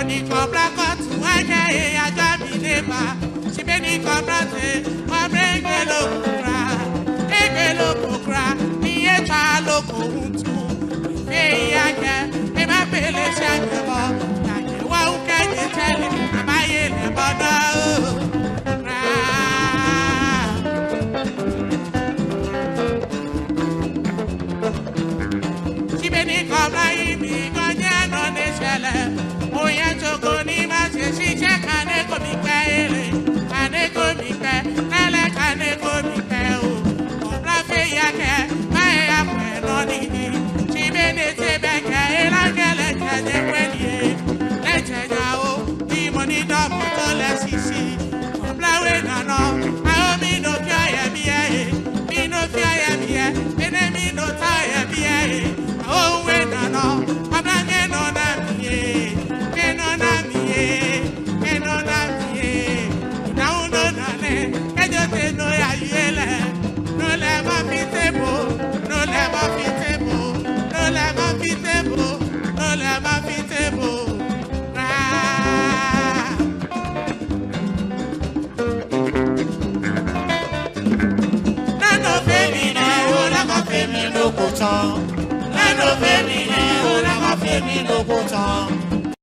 Money come black out to one day, I got me neighbor. She many come black, I bring a local cry, me a local too. Hey, I can, and my belly shall go. Like you won't get it, tell it, I'm a yellow, but no. She many come like me, gone on the shell. Oh, yeah, so go, Nima, she check and they go be pale, and they go be pale, and they go be pale. She made it a back, and I get it when you let her go. The money don't put less easy. Blowing on all, I mean, no fire, me no fire, me no tire, oh, when I know, I'm not getting on that, and on that, and on that, now, no, I just know I yell. No never be table, no never be table, no never be table, no never be table. Nano femine, ola ma femine no potan. Nano femine, ola ma femine no potan.